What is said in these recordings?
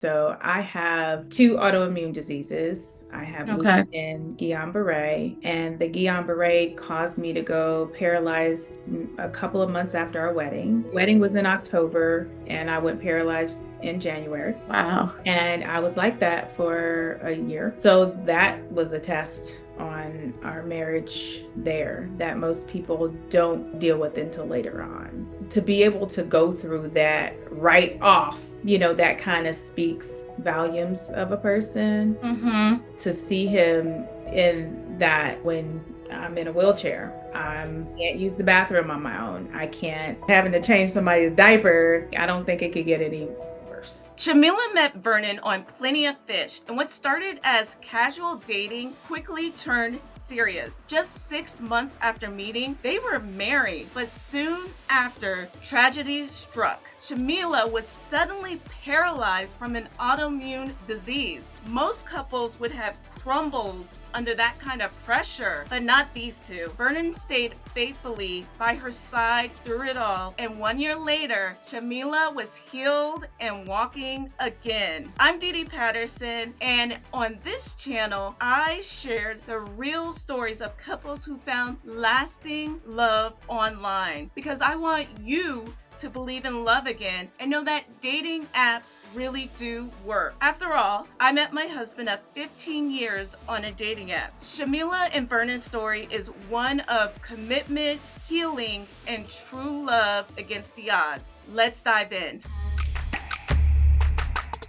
So I have two autoimmune diseases. I have lupus Okay. and Guillain-Barré, and the Guillain-Barré caused me to go paralyzed a couple of months after our wedding. Wedding was in October, and I went paralyzed in January. Wow. And I was like that for a year. So that was a test on our marriage there that most people don't deal with until later on. To be able to go through that right off, that kind of speaks volumes of a person. Mm-hmm. To see him in that when I'm in a wheelchair. I can't use the bathroom on my own. I can't having to change somebody's diaper. I don't think it could get any worse. Shamila met Vernon on Plenty of Fish, and what started as casual dating quickly turned serious. Just 6 months after meeting, they were married, but soon after, tragedy struck. Shamila was suddenly paralyzed from an autoimmune disease. Most couples would have crumbled under that kind of pressure, but not these two. Vernon stayed faithfully by her side through it all, and 1 year later, Shamila was healed and walking again. I'm Dee Dee Patterson, and on this channel, I shared the real stories of couples who found lasting love online, because I want you to believe in love again and know that dating apps really do work. After all, I met my husband of 15 years on a dating app. Shamila and Vernon's story is one of commitment, healing, and true love against the odds. Let's dive in.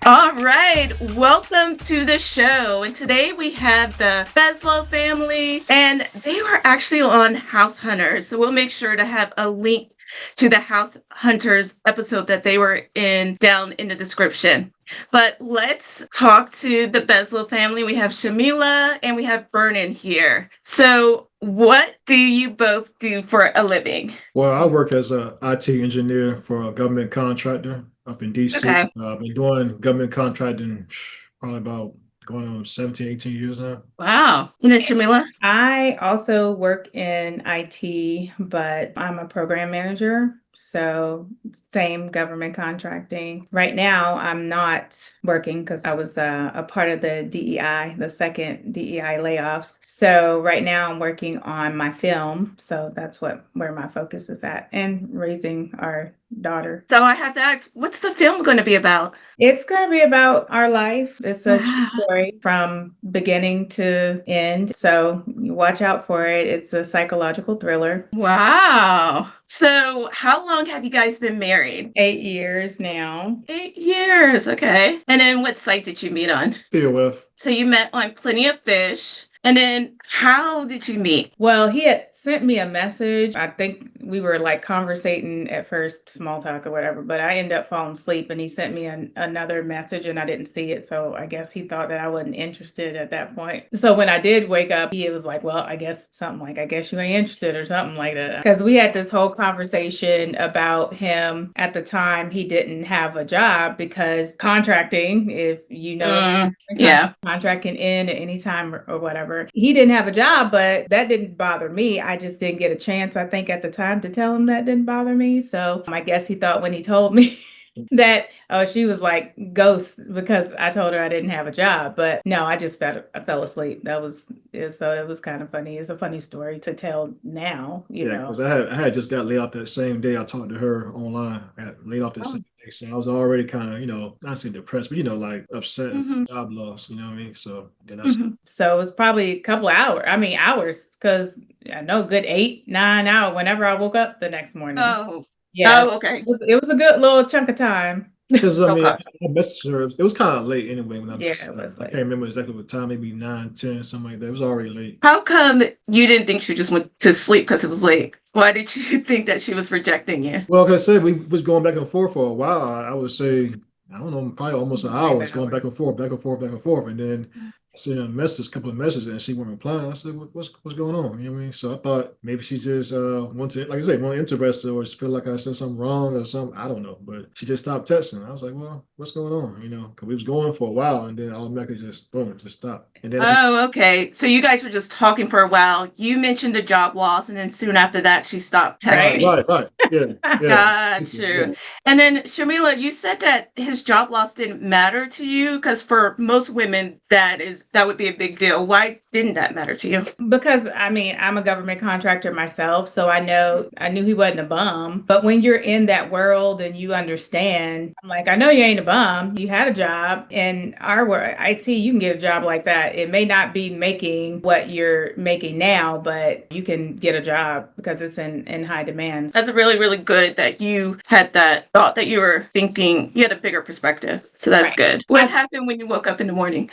All right, welcome to the show. And today we have the Beslow family, and they were actually on House Hunters. So we'll make sure to have a link to the House Hunters episode that they were in down in the description. But let's talk to the Beslow family. We have Shamila and we have Vernon here. So what do you both do for a living? Well, I work as a IT engineer for a government contractor up in DC. Okay. I've been doing government contracting probably about going on 17, 18 years now. Wow. And then Shamila? I also work in IT, but I'm a program manager. So same government contracting. Right now, I'm not working because I was a part of the DEI, the second DEI layoffs. So right now I'm working on my film. So that's where my focus is at, and raising our daughter. So I have to ask, what's the film going to be about? It's going to be about our life. It's a true Wow. story from beginning to end. So you watch out for it. It's a psychological thriller. Wow. So how long have you guys been married? 8 years now. 8 years. Okay. And then what site did you meet on? POF. So you met on Plenty of Fish. And then how did you meet? Well, he had sent me a message. I think we were like conversating at first, small talk or whatever, but I ended up falling asleep and he sent me another message and I didn't see it. So I guess he thought that I wasn't interested at that point. So when I did wake up, he was like, well, I guess you ain't interested or something like that. Because we had this whole conversation about him at the time. He didn't have a job because contracting, if you know, yeah. contract can end at any time or whatever. He didn't have a job, but that didn't bother me. I just didn't get a chance, I think, at the time to tell him that didn't bother me. So I guess he thought when he told me that, she was like ghost because I told her I didn't have a job. But no, I fell asleep. So it was kind of funny. It's a funny story to tell now, you know. Because I had just got laid off that same day I talked to her online. I got laid off that same day. So I was already kind of, not saying depressed, but, like upset, job loss, you know what I mean? So then So it was probably a couple of hours, because I know good 8, 9 hours whenever I woke up the next morning. Oh. Yeah. Oh, okay. It was a good little chunk of time. Because I Okay. messaged her. It was kind of late anyway when I Yeah, messaged it her. was I late. can't remember exactly what time, maybe 9, 10, something like that. It was already late. How come you didn't think she just went to sleep because it was late? Why did you think that she was rejecting you? Well, like I said, we was going back and forth for a while. I would say, I don't know, probably almost an hour. It's going back and forth, back and forth, back and forth. And then sent her a message, a couple of messages, and she wasn't replying. I said, what's going on? You know what I mean? So I thought maybe she just wanted, like I said, more interested, or just feel like I said something wrong or something. I don't know. But she just stopped texting. I was like, well, what's going on? You know, because we was going for a while, and then automatically just boom, it just stopped. And then Oh, okay. So you guys were just talking for a while. You mentioned the job loss, and then soon after that, she stopped texting. right. Yeah. Got Yeah. you. And then, Shamila, you said that his job loss didn't matter to you because for most women, that would be a big deal. Why didn't that matter to you? Because I mean, I'm a government contractor myself, so I knew he wasn't a bum. But when you're in that world and you understand, I'm like, I know you ain't a bum. You had a job in our world, IT. You can get a job like that. It may not be making what you're making now, but you can get a job because it's in high demand. That's really, really good that you had that thought, that you were thinking, you had a bigger perspective. So that's good. What happened when you woke up in the morning?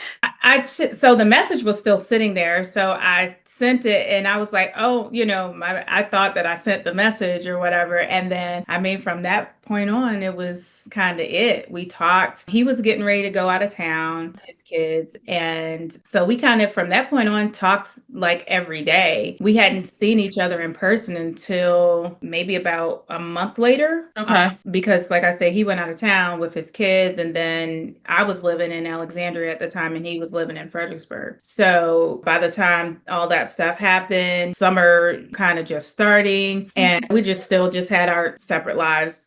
So the message was still sitting there. So I sent it and I was like, oh, I thought that I sent the message or whatever. And then, I mean, from that point on, it was kind of it. We talked. He was getting ready to go out of town, his kids. And so we kind of, from that point on, talked like every day. We hadn't seen each other in person until maybe about a month later. Okay. Because like I said, he went out of town with his kids. And then I was living in Alexandria at the time and he was living in Fredericksburg. So by the time all that stuff happened, summer kind of just starting, and we still had our separate lives.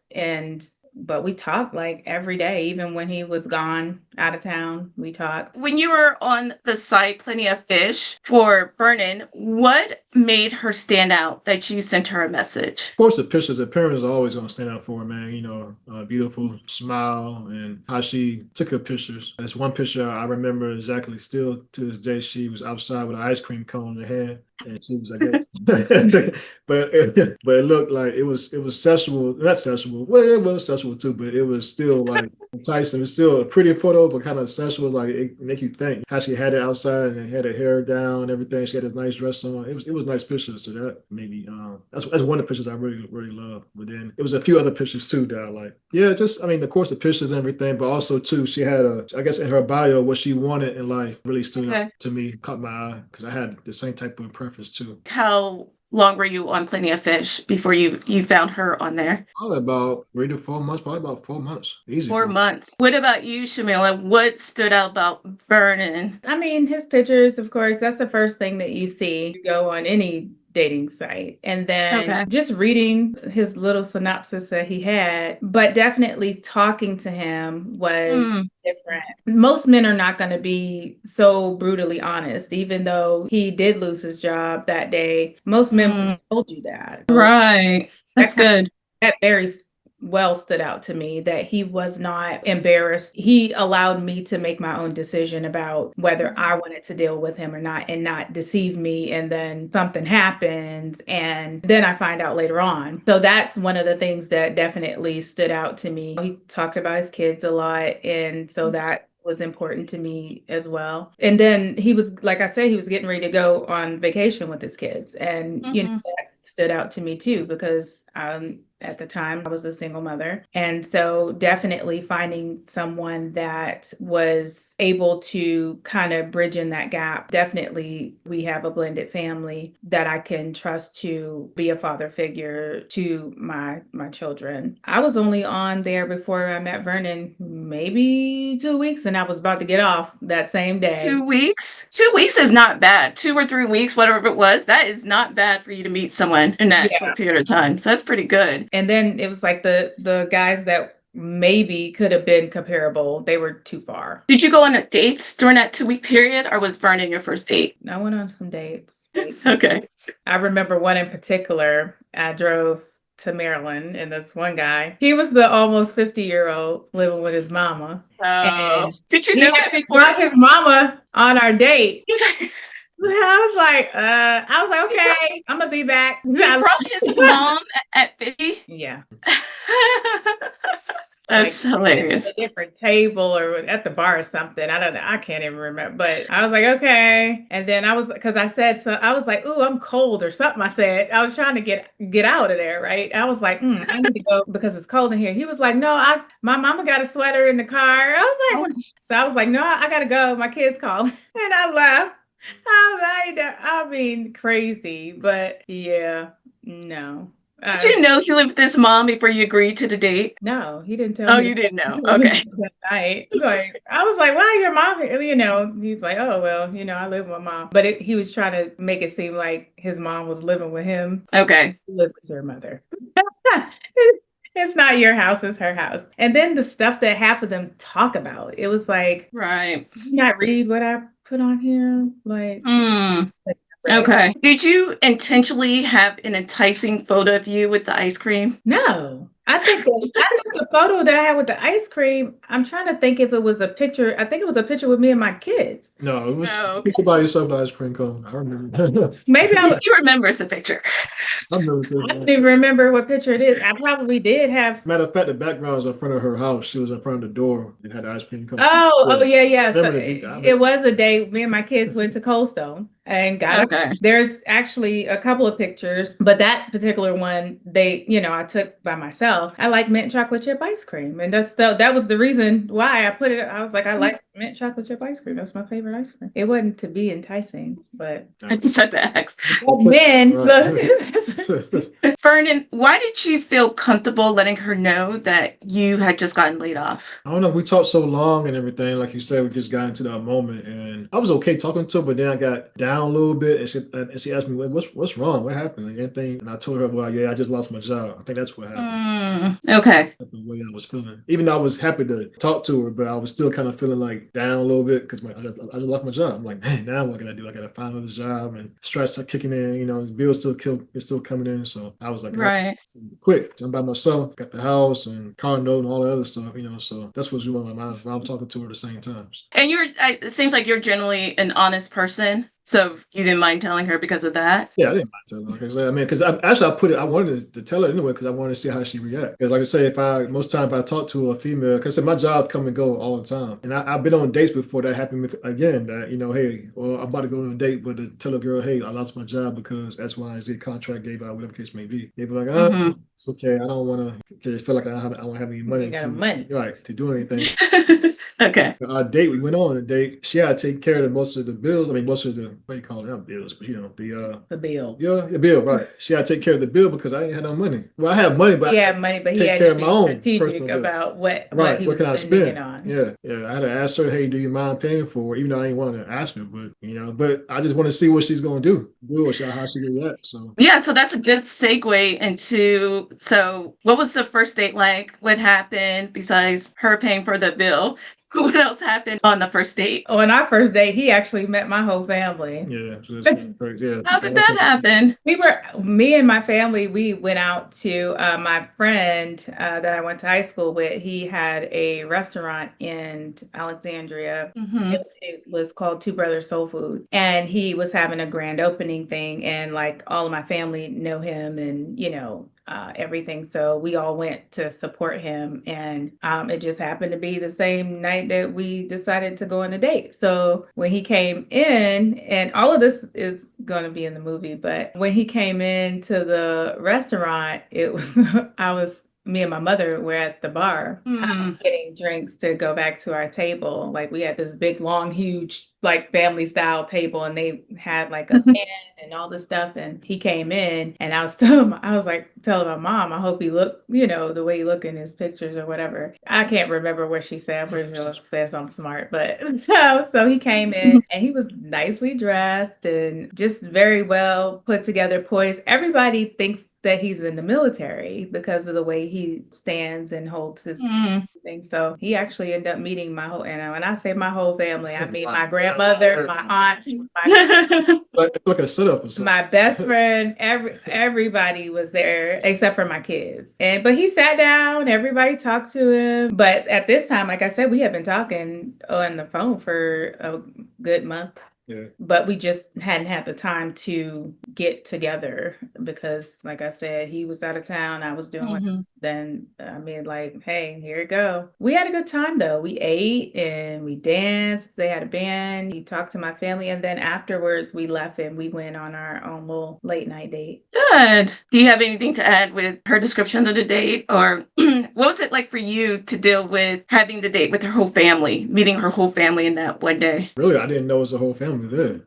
But we talked like every day, even when he was gone out of town, we talked. When you were on the site Plenty of Fish for Vernon, what made her stand out that you sent her a message? Of course, the pictures, the appearance are always going to stand out for her, man. You know, a beautiful smile and how she took her pictures. That's one picture I remember exactly still to this day. She was outside with an ice cream cone in her hand. And she was like, but it looked like it was sexual, not sexual. Well, it was sexual too, but it was still like enticing. It was still a pretty photo, but kind of sexual. Like it make you think how she had it outside and had her hair down, everything. She had a nice dress on. It was nice pictures. So that maybe that's one of the pictures I really love. But then it was a few other pictures too that I like. Yeah, just I mean, of course the pictures and everything, but also too she had I guess in her bio what she wanted in life really stood out to me, caught my eye because I had the same type of preference too. How long were you on Plenty of Fish before you found her on there? Probably about 3 to 4 months. Probably about 4 months. Easy. 4 months. What about you, Shamila? What stood out about Vernon? I mean, his pictures, of course, that's the first thing that you see. You go on any dating site and then just reading his little synopsis that he had, but definitely talking to him was different. Most men are not going to be so brutally honest, even though he did lose his job that day. Most men will do that. Right. That's good. That very well stood out to me, that he was not embarrassed. He allowed me to make my own decision about whether I wanted to deal with him or not, and not deceive me. And then something happens and then I find out later on. So that's one of the things that definitely stood out to me. He talked about his kids a lot. And so that was important to me as well. And then he was, like I said, he was getting ready to go on vacation with his kids. And, that stood out to me too, because at the time I was a single mother. And so definitely finding someone that was able to kind of bridge in that gap. Definitely we have a blended family that I can trust to be a father figure to my children. I was only on there before I met Vernon, maybe 2 weeks, and I was about to get off that same day. 2 weeks? 2 weeks is not bad. 2 or 3 weeks, whatever it was, that is not bad for you to meet someone in that short period of time. So that's pretty good. And then it was like the guys that maybe could have been comparable, they were too far. Did you go on dates during that 2-week period, or was Vernon your first date? I went on some dates. Okay. I remember one in particular. I drove to Maryland, and this one guy, he was the almost 50-year-old living with his mama. Oh, did you know that before? Brought his mama on our date. I was like, okay, I'm gonna be back. He brought his mom at 50? Yeah. like That's hilarious. a different table or at the bar or something. I don't know. I can't even remember. But I was like, okay. And then because I said so, I was like, ooh, I'm cold or something. I said I was trying to get out of there, right? I was like, I need to go because it's cold in here. He was like, no, my mama got a sweater in the car. I was like, so I was like, no, I gotta go. My kids called, and I left. I mean, crazy, but yeah, no. Did you know he lived with his mom before you agreed to the date? No, he didn't tell Oh, me you didn't know. until Okay. that night. Like, I was like, "Why your mom?" He's like, "Oh well, I live with my mom." But he was trying to make it seem like his mom was living with him. Okay. He lives with her mother. It's not your house; it's her house. And then the stuff that half of them talk about, it was like, Right. "Did you not read what I put on here?" Like, Okay. Did you intentionally have an enticing photo of you with the ice cream? No. I think the photo that I had with the ice cream, I'm trying to think if it was a picture. I think it was a picture with me and my kids. No, it was Oh, okay. picture by yourself, the ice cream cone. I remember. Maybe He remembers the picture. I remember. I don't even remember what picture it is. I probably did have. Matter of fact, the background was in front of her house. She was in front of the door and had the ice cream cone. Oh, yeah. So Remember the detail. it was a day me and my kids went to Cold Stone and got Okay. There's actually a couple of pictures, but that particular one, I took by myself. I like mint chocolate chip ice cream, and that was the reason why I put it. I was like, I like mint chocolate chip ice cream. That's my favorite ice cream. It wasn't to be enticing, but I just had to ask. men. Vernon, why did you feel comfortable letting her know that you had just gotten laid off? I don't know. We talked so long and everything. Like you said, we just got into that moment, and I was okay talking to her, but then I got down a little bit, and she asked me, "What's wrong? What happened? Like, anything?" And I told her, "Well, yeah, I just lost my job. I think that's what happened." Okay. That's the way I was feeling. Even though I was happy to talk to her, but I was still kind of feeling like down a little bit because I just lost my job. I'm like, man, now what can I do? I got to find another job, and stress started kicking in. Bills it's still coming in. So I was like, Right. Quick, I'm by myself, got the house and car note and all the other stuff. So that's what's going on my mind while I'm talking to her at the same time. And it seems like you're generally an honest person. So you didn't mind telling her because of that? Yeah, I didn't mind telling her. Because I mean, because I wanted to tell her anyway because I wanted to see how she react. Because like I say, most times if I talk to a female, because my job come and go all the time, and I've been on dates before that happened again. That hey, well, I'm about to go on a date, but to tell a girl, hey, I lost my job because X, Y, and Z contract gave out, whatever case may be. They be like, it's okay. I don't want to. Because I feel like I don't have any money. You got money, right, to do anything. Okay. Our date, we went on a date. She had to take care of most of the bills. I mean, most of the what do you call it? Not bills, but the bill. Yeah, the bill, right. She had to take care of the bill because I didn't have no money. Well, I had money, but he had money, but he had care to of my own strategic about what he was can I spending spend? it on. Yeah. I had to ask her, hey, do you mind paying for it? Even though I didn't want to ask her, but but I just want to see what she's gonna do or how she gonna react. So yeah, so that's a good segue into what was the first date like? What happened besides her paying for the bill? What else happened on the first date? On our first date, he actually met my whole family. Yeah, so that's crazy. Yeah. How did that happen? Me and my family, we went out to my friend that I went to high school with. He had a restaurant in Alexandria. It was called Two Brothers Soul Food. And he was having a grand opening thing. And like all of my family know him and, everything. So we all went to support him. And it just happened to be the same night that we decided to go on a date. So when he came in, and all of this is going to be in the movie, but when he came into the restaurant, it was, me and my mother were at the bar getting drinks to go back to our table. Like we had this big, long, huge, like family style table, and they had like a band and all this stuff. And he came in, and I was telling my mom, I hope he looked, the way he looked in his pictures or whatever. I can't remember what she said. I'm pretty sure she said something smart, but so he came in and he was nicely dressed and just very well put together, poised. Everybody thinks that he's in the military because of the way he stands and holds his thing. So he actually ended up meeting my whole, and when I say my whole family, I mean my grandmother, my aunts, like a setup or something. My best friend, everybody was there except for my kids. But he sat down, everybody talked to him. But at this time, like I said, we had been talking on the phone for a good month. Yeah. But we just hadn't had the time to get together because, like I said, he was out of town. I was doing then, I mean, like, hey, here you go. We had a good time though. We ate and we danced. They had a band. He talked to my family. And then afterwards, we left and we went on our own little late night date. Good. Do you have anything to add with her description of the date? Or what was it like for you to deal with having the date with her whole family, meeting her whole family in that one day? Really, I didn't know it was the whole family there.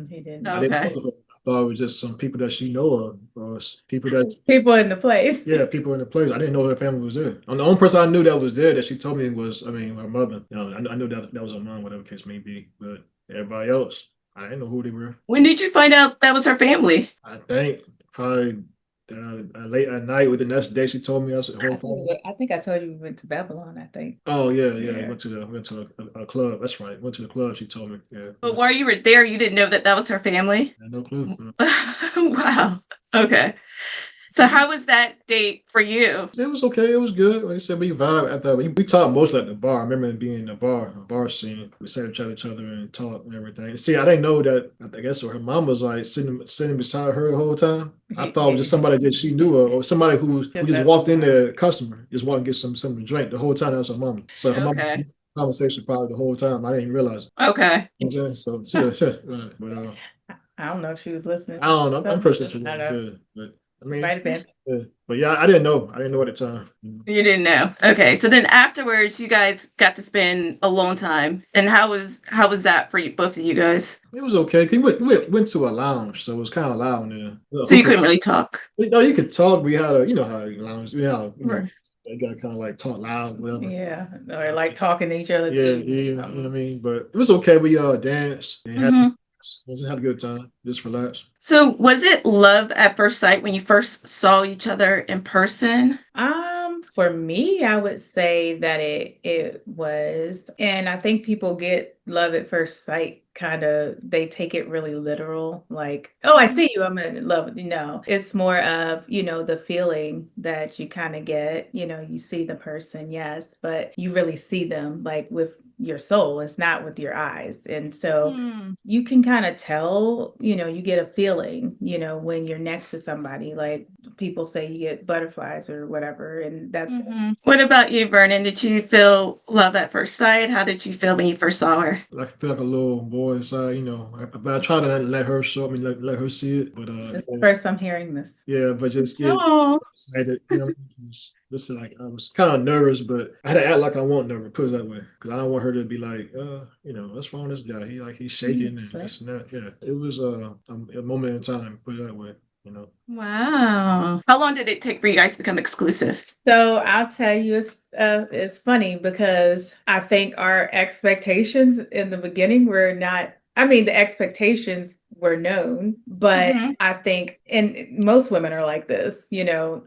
He didn't. I didn't know Okay. it was I thought it was just some people that she know of, or people that People in the place. yeah, people in the place. I didn't know her family was there. And the only person I knew that was there that she told me was, I mean, her mother. You know, I knew that was her mom, whatever the case may be. But everybody else, I didn't know who they were. When did you find out that was her family? I think probably late at night. With the next day, she told me I was the whole family. I think I told you we went to Babylon, I think. Oh yeah. Yeah. Went to a club. That's right. Went to the club. She told me. Yeah. But while you were there, you didn't know that that was her family? I had no clue. Wow. Okay. So how was that date for you? It was okay. It was good. Like I said, we vibed at that. We talked mostly at the bar. I remember being in the bar scene. We sat each other and talked and everything. See, I didn't know that. I guess her mom was like sitting beside her the whole time. I thought it was just somebody that she knew of, or somebody who just walked in there, customer, just walked and get something to drink. The whole time that was her mom. So her mom Okay. conversation probably the whole time. I didn't realize it. Okay. Okay, so sure. Right. But I don't know if she was listening. I don't know. I'm pretty sure she I was know. good. But I mean, Might have been. yeah. But yeah, I didn't know. I didn't know at the time. You didn't know. Okay. So then afterwards you guys got to spend a long time. And how was that for you, both of you guys? It was okay. We went to a lounge, so it was kind of loud in there. So you couldn't really talk. No, you could talk. We had a, you know how lounge, Right. they got kind of like talk loud, whatever. Yeah. Or like talking to each other. Yeah, you know what I mean. But it was okay. We danced and had a good time. Just relax. So was it love at first sight when you first saw each other in person? For me, I would say that it was, and I think people get love at first sight they take it really literal, like, oh, I see you, I'm in love with you. No, it's more of, the feeling that you kind of get, you see the person, yes, but you really see them like with your soul. It's not with your eyes. And so you can kind of tell, you get a feeling, when you're next to somebody, like people say you get butterflies or whatever. And that's What about you, Vernon? Did you feel love at first sight? How did you feel when you first saw her? I feel like a little boy inside, but I try to not let her show me, let her see it. But it's the first I'm hearing this. yeah, but just Oh. excited, just like I was kind of nervous, but I had to act like I wasn't nervous, put it that way, because I don't want her to be like, what's wrong with this guy? He's shaking and this and that. Yeah, it was a moment in time, put it that way. Wow. How long did it take for you guys to become exclusive? So I'll tell you, it's funny because I think our expectations in the beginning were not, the expectations were known, but I think, and most women are like this,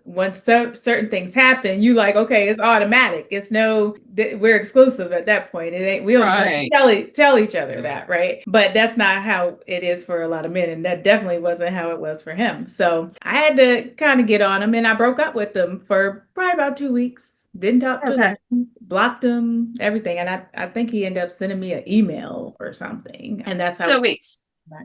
once certain things happen, you like, okay, it's automatic. It's we're exclusive at that point. It ain't, we don't tell each other that, right? But that's not how it is for a lot of men. And that definitely wasn't how it was for him. So I had to kind of get on him, and I broke up with him for probably about 2 weeks. Didn't talk to him, blocked him, everything. And I think he ended up sending me an email or something. And that's how. So wait,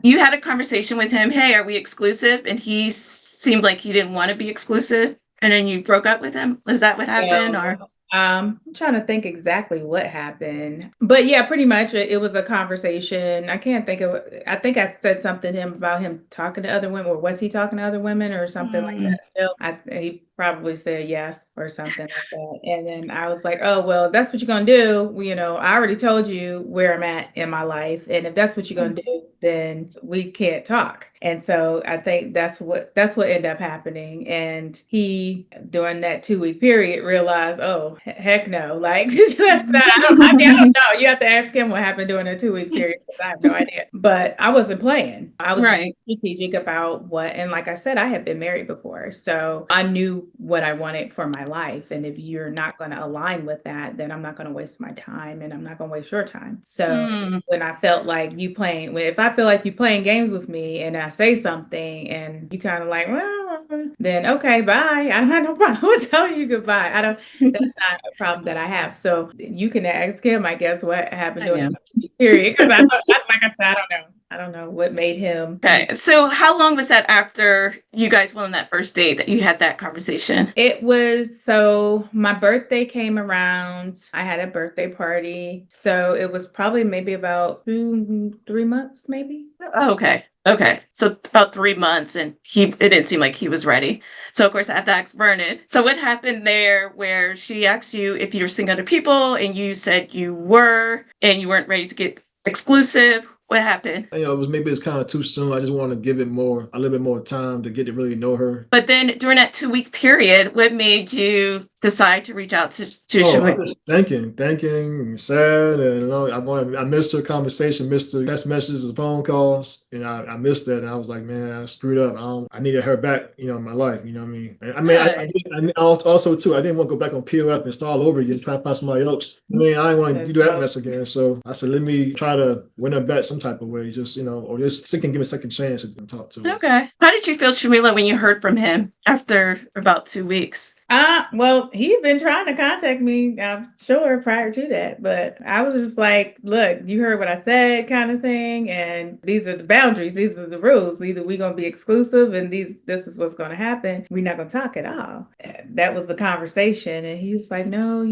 you had a conversation with him. Hey, are we exclusive? And he seemed like he didn't want to be exclusive. And then you broke up with him? Is that what happened? Or I'm trying to think exactly what happened. But yeah, pretty much it was a conversation. I can't think of it. I think I said something to him about him talking to other women, or was he talking to other women or something like that still? He probably said yes or something like that. And then I was like, oh, well, if that's what you're going to do, I already told you where I'm at in my life. And if that's what you're going to do, then we can't talk. And so I think that's what ended up happening. And he, during that 2-week period, realized, oh, heck no, like that's not, I don't know. You have to ask him what happened during a 2-week period, because I have no idea. But I wasn't playing. I was strategic about what, and like I said, I had been married before. So I knew what I wanted for my life. And if you're not going to align with that, then I'm not going to waste my time, and I'm not going to waste your time. So when I felt like if I feel like you playing games with me and I say something and you kind of like, well, then okay, bye. I don't have no problem with telling you goodbye. That's not a problem that I have. So you can ask him, I guess, what happened during the period. Because like I said, I don't know. I don't know what made him. Okay. So how long was that after you guys went on that first date that you had that conversation? It was, so my birthday came around. I had a birthday party. So it was probably maybe about 3 months, maybe. Oh, okay. Okay. So about 3 months, and it didn't seem like he was ready. So of course I have to ask Vernon. So what happened there where she asked you if you were seeing other people and you said you were and you weren't ready to get exclusive? What happened? It's kind of too soon. I just want to give it a little bit more time to get to really know her. But then during that 2-week period, what made you decide to reach out to I Shamila? was thinking, sad, and I missed her conversation, missed her text messages and phone calls, and I missed that, and I was like, man, I screwed up. I needed her back, in my life. You know what I mean? I also too, I didn't want to go back on POF and start all over again, try to find somebody else. I didn't want to do that mess again. So I said, let me try to win her back some type of way, just or just she can give me a second chance to talk to her. Okay. How did you feel, Shamila, when you heard from him after about 2 weeks? Well, he'd been trying to contact me, I'm sure, prior to that, but I was just like, look, you heard what I said, kind of thing, and these are the boundaries, these are the rules. Either we're gonna be exclusive and this is what's gonna happen. We're not gonna talk at all. That was the conversation, and he was like, no,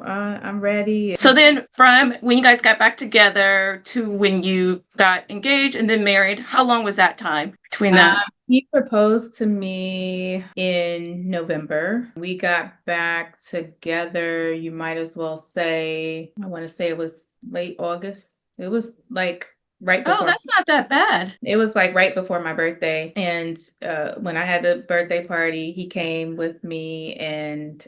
I'm ready. So then from when you guys got back together to when you got engaged and then married, how long was that time between that? He proposed to me in November. We got back together, you might as well say, I want to say it was late August. It was like right before. Oh, that's not that bad. It was like right before my birthday. And when I had the birthday party, he came with me and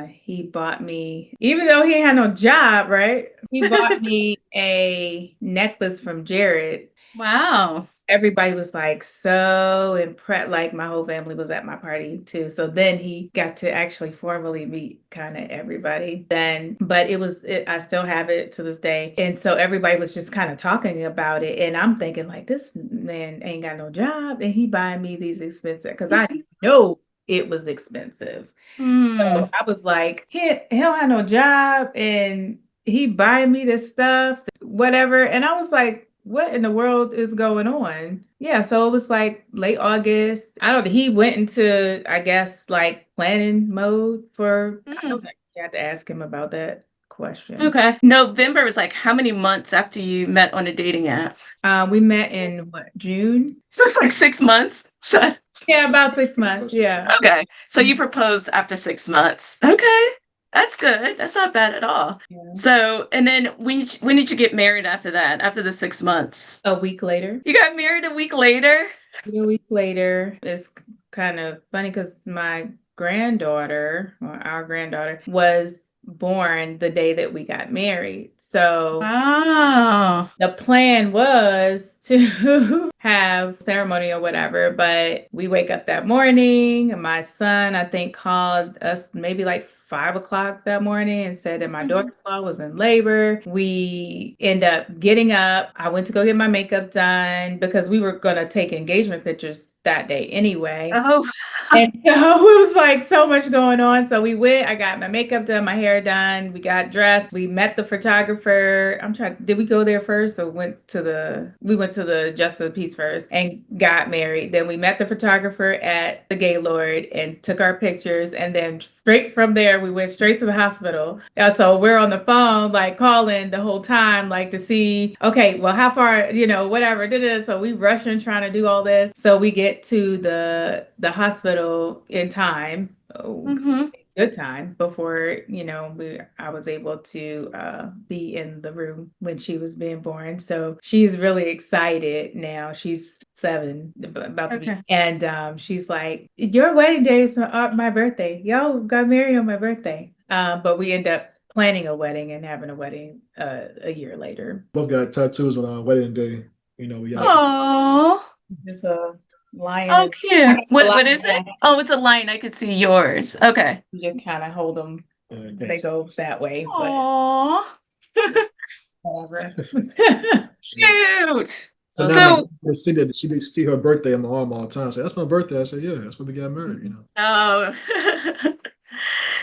he bought me, even though he had no job, right? He bought me a necklace from Jared. Wow. Everybody was like so impressed. Like my whole family was at my party too. So then he got to actually formally meet kind of everybody then. But I still have it to this day. And so everybody was just kind of talking about it. And I'm thinking like, this man ain't got no job and he buying me these expensive, because I know it was expensive. So I was like, he don't have no job and he buying me this stuff, whatever. And I was like, what in the world is going on? Yeah, so it was like late August. He went into, I guess, like planning mode for, I don't think you have to ask him about that question. Okay. November was like how many months after you met on a dating app? We met in June? So it's like 6 months. So yeah, about 6 months. Yeah. Okay. So you proposed after 6 months. Okay. That's good. That's not bad at all. Yeah. So, and then when did you get married after that? After the 6 months? A week later. You got married a week later? A week later. It's kind of funny because my granddaughter, or our granddaughter, was born the day that we got married. So wow. The plan was to have ceremony or whatever, but we wake up that morning and my son, I think, called us maybe like 5 o'clock that morning and said that my daughter-in-law was in labor. We end up getting up. I went to go get my makeup done because we were going to take engagement pictures that day anyway. Oh. And so it was like so much going on. So we went, I got my makeup done, my hair done, we got dressed, we met the photographer. Did we go there first or we went to the Justice of the Peace first and got married. Then we met the photographer at the Gaylord and took our pictures. And then straight from there, we went straight to the hospital. So we're on the phone, like calling the whole time, like to see, okay, well, how far, whatever. So we rushing, trying to do all this. So we get to the hospital in time, good time before, I was able to be in the room when she was being born. So she's really excited now. She's 7, about to be. And she's like, your wedding day is my birthday. Y'all got married on my birthday. But we end up planning a wedding and having a wedding a year later. Both got tattoos on our wedding day. We Aww. Just a lion. Oh, cute. What is it? Oh, it's a lion. I could see yours. Okay. You just kind of hold them. They go that way. Aww. But whatever. Cute. So now my So, daughter see that she see her birthday on my arm all the time. Say, that's my birthday. I said, yeah, that's when we got married, you know. oh.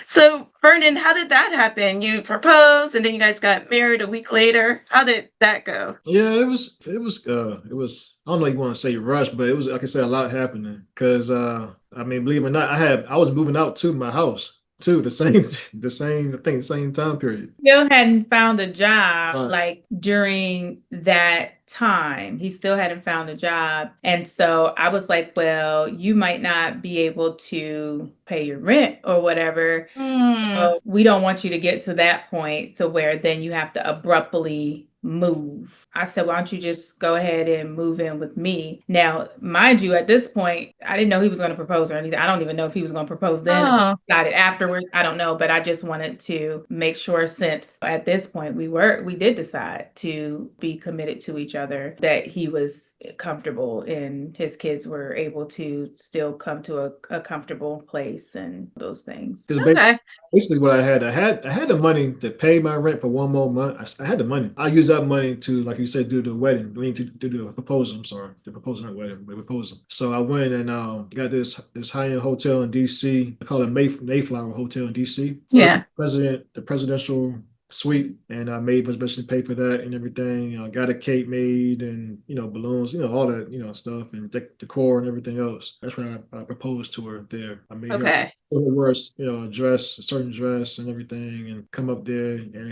So, Vernon, how did that happen? You proposed and then you guys got married a week later. How did that go? Yeah, it was I don't know if you want to say rush, but it was like I said, a lot happening. Cause I mean, believe it or not, I was moving out to my house too, the same I think the same time period. Still hadn't found a job Right. like during that time. He still hadn't found a job. And so I was like, well, you might not be able to pay your rent or whatever. So we don't want you to get to that point to where then you have to abruptly move. I said, why don't you just go ahead and move in with me? Now, mind you, at this point, I didn't know he was going to propose or anything. I don't even know if he was going to propose then or Oh, decided afterwards. I don't know, but I just wanted to make sure since at this point we did decide to be committed to each other, that he was comfortable and his kids were able to still come to a comfortable place and those things. Because okay. basically what I had the money to pay my rent for one more month. I had the money. I used that money to, like you said, do the wedding. I mean, to do the proposal. I'm sorry, the proposal, not wedding, but proposal. So I went and got this high end hotel in DC. I call it Mayflower Hotel in DC. Yeah. The presidential suite, and I made was basically pay for that and everything. I got a cake made and balloons, all that stuff and decor and everything else. That's when I proposed to her there. I made her Okay. wear a certain dress and everything, and come up there. And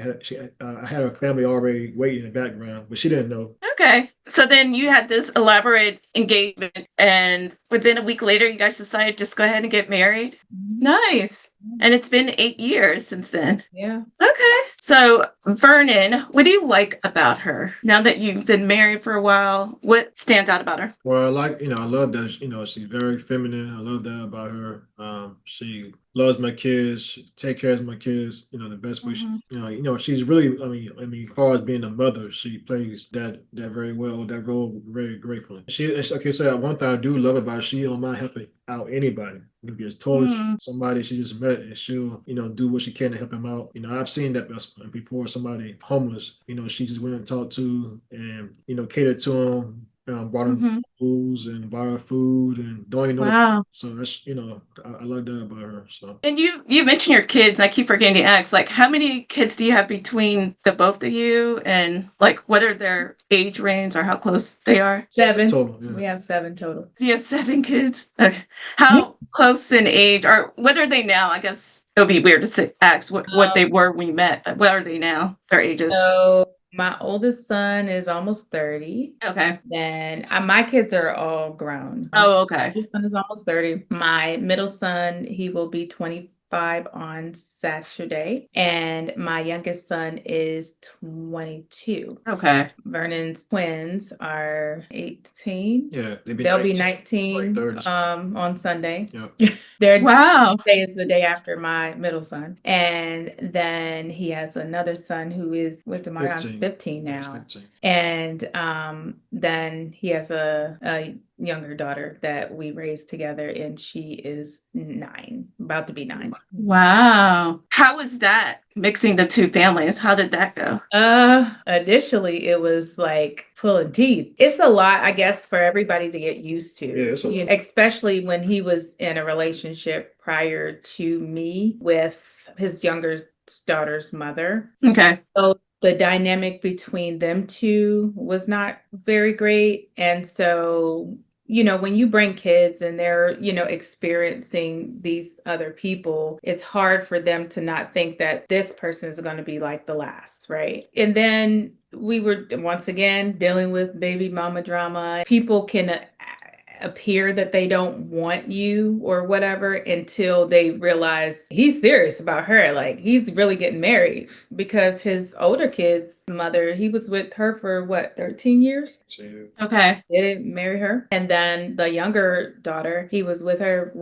I had her family already waiting in the background, but she didn't know. Okay. So then you had this elaborate engagement, and within a week later, you guys decided just go ahead and get married. Nice. And it's been 8 years since then. Yeah. Okay. So, Vernon, what do you like about her now that you've been married for a while? What stands out about her? Well, I love that, she's very feminine. I love that about her. She loves my kids, she take care of my kids, the best way she's really, as far as being a mother, she plays that very well, that role very gratefully. Like I said, one thing I do love about her, she don't mind helping out anybody. If it's totally somebody she just met, and she'll, do what she can to help him out. I've seen that before, somebody homeless, she just went and talked to and, catered to him, brought him foods and bought her food and don't even know. Wow. So that's, I love that about her. So And you mentioned your kids. I keep forgetting to ask, like, how many kids do you have between the both of you, and like, what are their age range or how close they are? 7 total, yeah. We have 7 total. So you have 7 kids. Okay. How close in age, or what are they now? I guess it would be weird to ask what they were when you met, but what are they now? Their ages. So my oldest son is almost 30. Okay. Then my kids are all grown. Oh, okay. My son is almost 30. My middle son, he will be 25 on Saturday. And my youngest son is 22. Okay. Vernon's twins are 18. yeah, They'll be 19 30s. on Sunday. Yeah. Their Wow. day is the day after my middle son. And then he has another son who is with Demarion's 15 now. 15. And then he has a younger daughter that we raised together, and she is 9, about to be 9. Wow. How was that, mixing the two families? How did that go? Initially it was like pulling teeth. It's a lot, I guess, for everybody to get used to. Yeah, it's a lot. Especially when he was in a relationship prior to me with his younger daughter's mother. Okay. So the dynamic between them two was not very great. And so, when you bring kids and they're, experiencing these other people, it's hard for them to not think that this person is going to be like the last, right? And then we were once again dealing with baby mama drama. People can appear that they don't want you or whatever until they realize he's serious about her. Like, he's really getting married, because his older kid's mother, he was with her for 13 years? Okay. Didn't marry her. And then the younger daughter, he was with her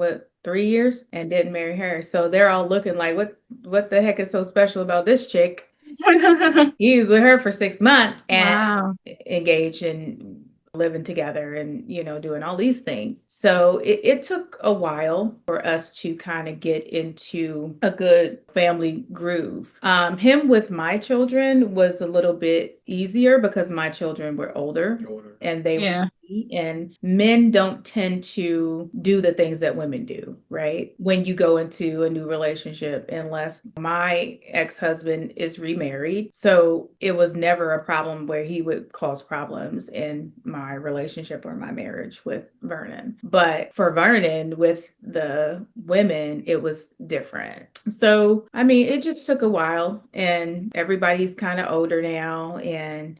3 years and didn't marry her. So they're all looking like, what the heck is so special about this chick? He's with her for 6 months and engaged and living together and, doing all these things. So it took a while for us to kind of get into a good family groove. Him with my children was a little bit easier because my children were older and they Yeah. were and men don't tend to do the things that women do, right? When you go into a new relationship, unless my ex-husband is remarried. So it was never a problem where he would cause problems in my relationship or my marriage with Vernon. But for Vernon, with the women, it was different. So, I mean, it just took a while, and everybody's kind of older now. And,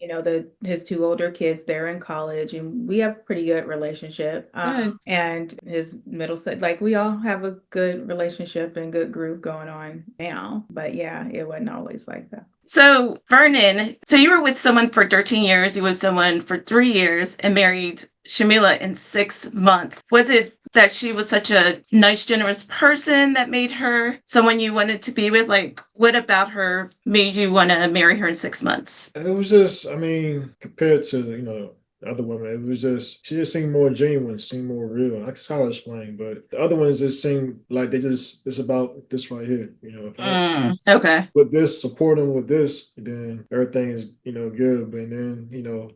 his two older kids, they're in college, and we have a pretty good relationship. Good. And his middle son, like, we all have a good relationship and good group going on now. But yeah, it wasn't always like that. So, Vernon, so you were with someone for 13 years, you were with someone for 3 years, and married Shamila in 6 months. Was it that she was such a nice, generous person that made her someone you wanted to be with? Like, what about her made you want to marry her in 6 months? It was just, I mean, compared to, other women, it was just, she just seemed more genuine, seemed more real. That's how I explain. But the other ones just seemed like it's about this right here. If I Okay. with this, support them with this, then everything is, good. But then,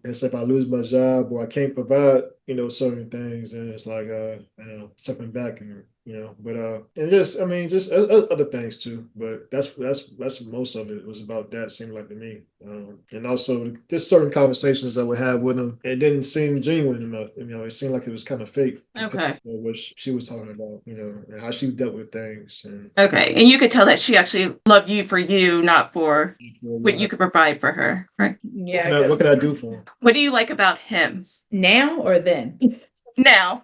it's if I lose my job or I can't provide, certain things, and it's like, stepping back and, but and just, I mean, just other things too. But that's most of it was about that. Seemed like to me, and also just certain conversations that we have with him. It didn't seem genuine enough. It seemed like it was kind of fake. Okay. What she was talking about, and how she dealt with things. And Okay. And you could tell that she actually loved you for you, not for what you could provide for her, right? Yeah. What can I do for him? What do you like about him Now or then? now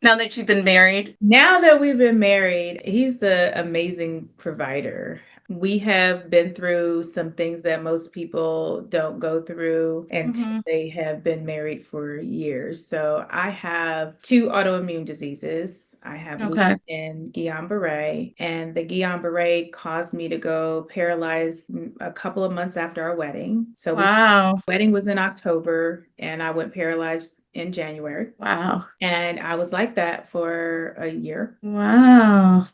that you've been married? Now that we've been married, he's an amazing provider. We have been through some things that most people don't go through until they have been married for years. So I have 2 autoimmune diseases. I have lupus and Guillain-Barré, and the Guillain-Barré caused me to go paralyzed a couple of months after our wedding. So Wow. wedding was in October, and I went paralyzed in January. Wow. And I was like that for a year. Wow.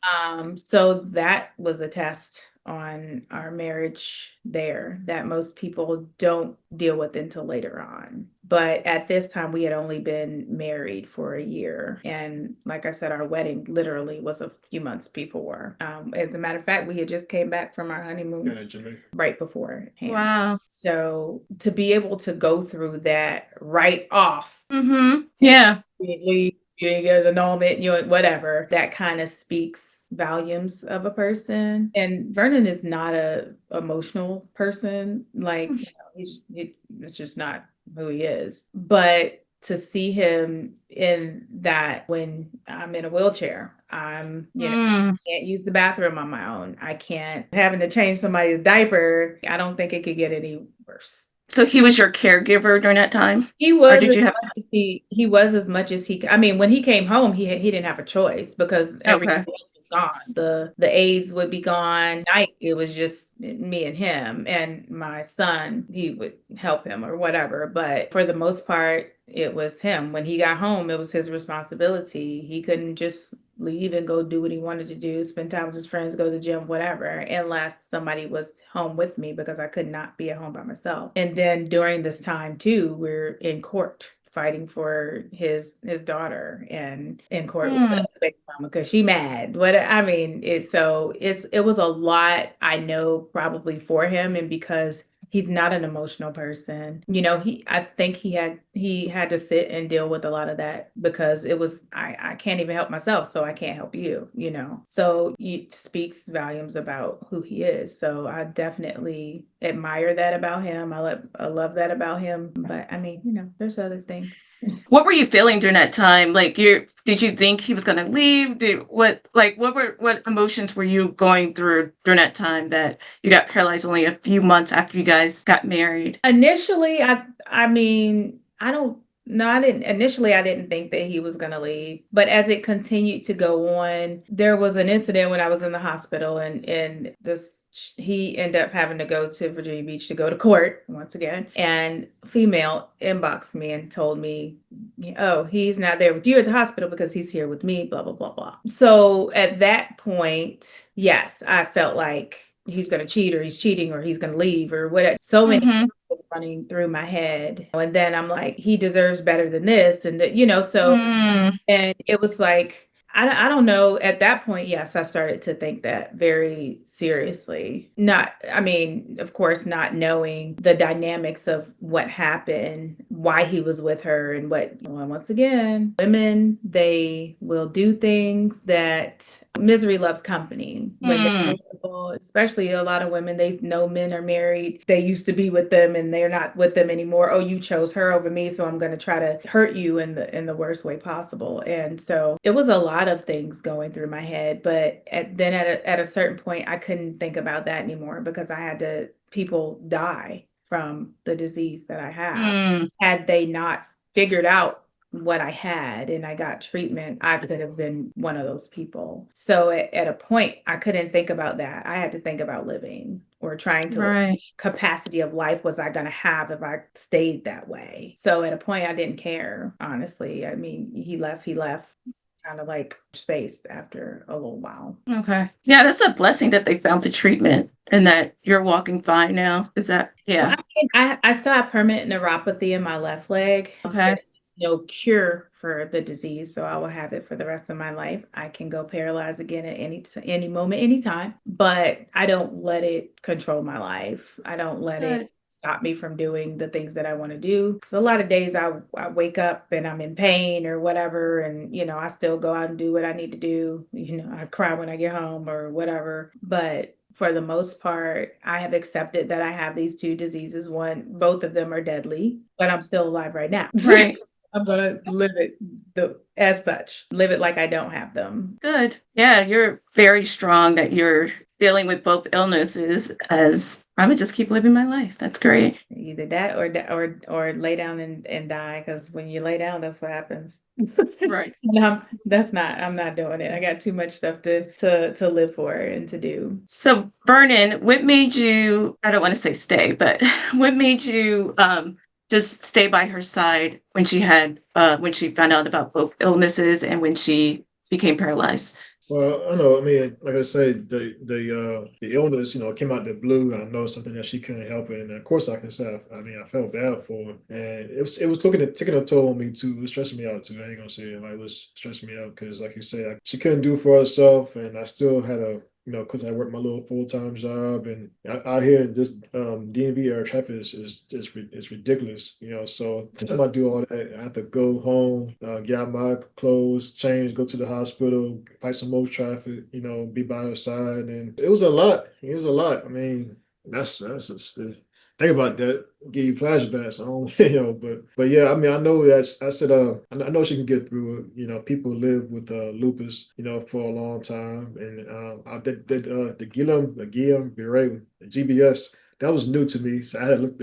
So that was a test on our marriage there that most people don't deal with until later on. But at this time, we had only been married for a year. And like I said, our wedding literally was a few months before. As a matter of fact, we had just came back from our honeymoon right before. Wow. So to be able to go through that right off. Yeah. You ain't get an annulment, whatever. That kind of speaks volumes of a person. And Vernon is not a emotional person. Like, it's just not who he is. But to see him in that, when I'm in a wheelchair, I'm, can't use the bathroom on my own. I can't, having to change somebody's diaper. I don't think it could get any worse. So he was your caregiver during that time? He was. Or did you have? He was as much as he. I mean, when he came home, he didn't have a choice because everything else was gone. The aides would be gone. Night, it was just me and him, and my son. He would help him or whatever. But for the most part, it was him. When he got home, it was his responsibility. He couldn't just leave and go do what he wanted to do, spend time with his friends, go to the gym, whatever, unless somebody was home with me, because I could not be at home by myself. And then during this time too, we're in court fighting for his daughter, and in court with the baby mama because she mad. It was a lot, I know, probably for him, and because he's not an emotional person. I think he had to sit and deal with a lot of that because it was, I can't even help myself, so I can't help you, So it speaks volumes about who he is. So I definitely admire that about him. I love that about him. But I mean, there's other things. What were you feeling during that time? Like, did you think he was going to leave? What emotions were you going through during that time that you got paralyzed only a few months after you guys got married? Initially, I didn't think that he was going to leave. But as it continued to go on, there was an incident when I was in the hospital, and he ended up having to go to Virginia Beach to go to court once again. And female inboxed me and told me, oh, he's not there with you at the hospital because he's here with me, blah, blah, blah, blah. So at that point, yes, I felt like he's going to cheat, or he's cheating, or he's going to leave, or whatever. So many was running through my head. And then I'm like, he deserves better than this. And, so, Mm, and it was like, I don't know. At that point, yes, I started to think that very seriously. Not, I mean, of course, not knowing the dynamics of what happened, why he was with her, and once again, women, they will do things that misery loves company. When they're mm, miserable, especially a lot of women, they know men are married. They used to be with them and they're not with them anymore. Oh, you chose her over me, so I'm going to try to hurt you in the worst way possible. And so it was a lot of things going through my head, but at a certain point, I couldn't think about that anymore because people die from the disease that I have. mm. Had they not figured out what I had and I got treatment, I could have been one of those people. So at a point, I couldn't think about that. I had to think about living or trying to live. Right. Capacity of life was I going to have if I stayed that way? So at a point, I didn't care, honestly. I mean, he left. Kind of like space after a little while. Okay. Yeah, that's a blessing that they found the treatment and that you're walking fine now. Is that, Well, yeah. I mean, I still have permanent neuropathy in my left leg. Okay. There's no cure for the disease, so I will have it for the rest of my life. I can go paralyzed again at any moment, anytime, but I don't let it control my life. I don't let it Good. stop me from doing the things that I want to do. Because a lot of days I wake up and I'm in pain or whatever, and I still go out and do what I need to do. I cry when I get home or whatever, but for the most part, I have accepted that I have these two diseases. Both of them are deadly, but I'm still alive right now. Right. I'm gonna live it as such. Live it like I don't have them. Good. Yeah, you're very strong that you're dealing with both illnesses as I'm gonna just keep living my life. That's great. Either that or lay down and die. Because when you lay down, that's what happens. Right. No, I'm not doing it. I got too much stuff to live for and to do. So, Vernon, what made you, I don't want to say stay, but what made you just stay by her side when when she found out about both illnesses and when she became paralyzed? Well, I know. I mean, like I said, the illness, came out the blue, and I know something that she couldn't help it. And of course, I can say, I mean, I felt bad for her, and it was taking a toll on me too. It was stressing me out too. I ain't gonna say it. Like, it was stressing me out because, like you said, she couldn't do for herself, and I still had because I work my little full-time job, and out here in this DMV air traffic is ridiculous. So anytime I do all that, I have to go home, get out my clothes, change, go to the hospital, fight some more traffic, be by her side, and it was a lot. It was a lot. I mean, that's just think about that, give you flashbacks. I don't, but yeah, I mean, I know that I said, I know she can get through it. People live with lupus, for a long time, and I did the Guillain-Barré, the GBS. That was new to me, so I had to look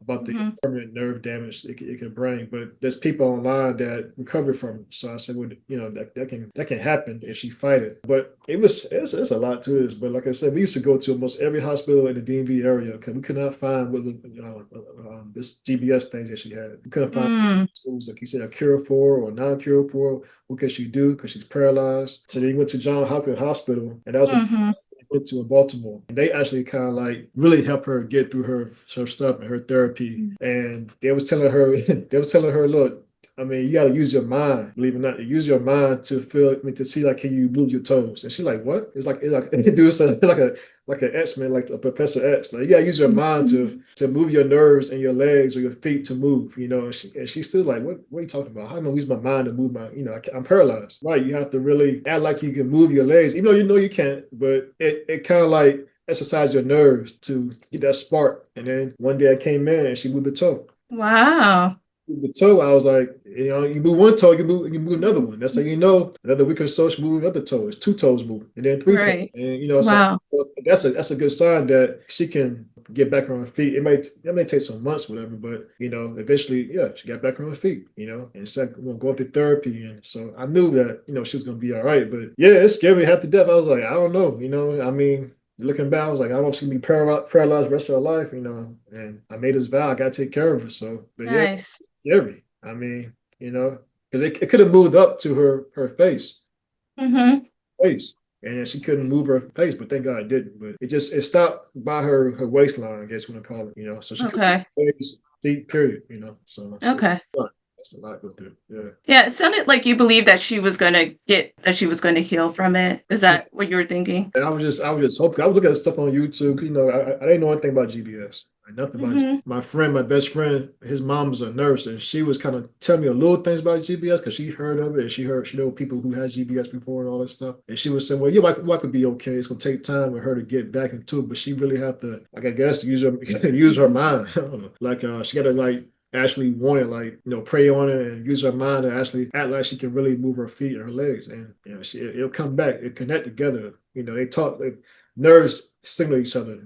about the Hmm. permanent nerve damage it can bring. But there's people online that recover from it. So I said, well, that can happen if she fight it. But it's a lot to this. But like I said, we used to go to almost every hospital in the DMV area because we could not find what this GBS things that she had. We couldn't find Mm, schools like you said a cure for or non-cure for. What can she do? Because she's paralyzed. So they went to John Hopkins Hospital, and that was a hmm. went to in Baltimore, and they actually kind of like really helped her get through her stuff and her therapy. And they was telling her, look, I mean, you got to use your mind, believe it or not, use your mind to feel, I mean, to see like, can you move your toes? And she's like, what? It's like do something like an X-Men, like a Professor X. Like, you gotta use your mind to move your nerves and your legs or your feet to move. And she's still like, what are you talking about? How am I gonna use my mind to move my, I'm paralyzed. Right? You have to really act like you can move your legs, even though you know you can't. But it kind of like exercise your nerves to get that spark. And then one day I came in and she moved the toe. Wow. The toe, I was like, you move one toe, you move another one. That's how another week or so, she move another toe. It's two toes moving, and then three toes. Right. And Wow. so that's a good sign that she can get back on her feet. It may take some months, whatever, but eventually, yeah, she got back on her feet. And second, going through therapy, and so I knew that she was gonna be all right. But yeah, it scared me half to death. I was like, I don't know, I mean. Looking back, I was like, I don't see me paralyzed the rest of her life, and I made this vow, I gotta take care of her. So, but yeah, Nice. scary. I mean, because it could have moved up to her face, Hmm. face. and she couldn't move her face, but thank God it didn't. But it stopped by her waistline, I guess you want to call it, so she couldn't Okay. move her face, deep period, So Okay. that's a lot to go through. Yeah. Yeah, it sounded like you believed that she was going to heal from it. Is that what you were thinking? And I was just hoping. I was looking at stuff on YouTube. I didn't know anything about GBS. Nothing about Mm-hmm. my best friend. His mom's a nurse, and she was kind of telling me a little things about GBS because she heard of it, and she know people who had GBS before and all that stuff. And she was saying, well, yeah, I could be okay. It's gonna take time for her to get back into it, but she really have to, like, I guess, use her use her mind. I don't know. Like, she got to like actually want it, like, pray on it and use her mind and actually act like she can really move her feet and her legs, and it'll come back. It connect together. They talk. Nerves signal each other.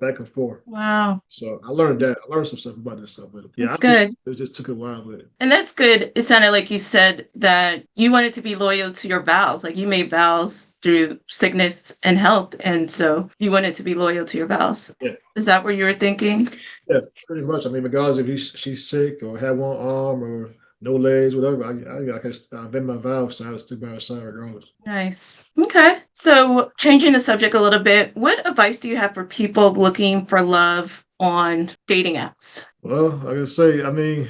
Back and forth. Wow. So I learned that. I learned some stuff about this stuff, but yeah, That's good. it just took a while. But And that's good. It sounded like you said that you wanted to be loyal to your vows. Like you made vows through sickness and health. And so you wanted to be loyal to your vows. yeah, Is that what you were thinking? yeah, pretty much. I mean, regardless if she's sick or have one arm or no legs, whatever, I can bend my vows, so I was still by her side regardless. Nice. Okay. So changing the subject a little bit, what advice do you have for people looking for love on dating apps? Well, like I say, I mean,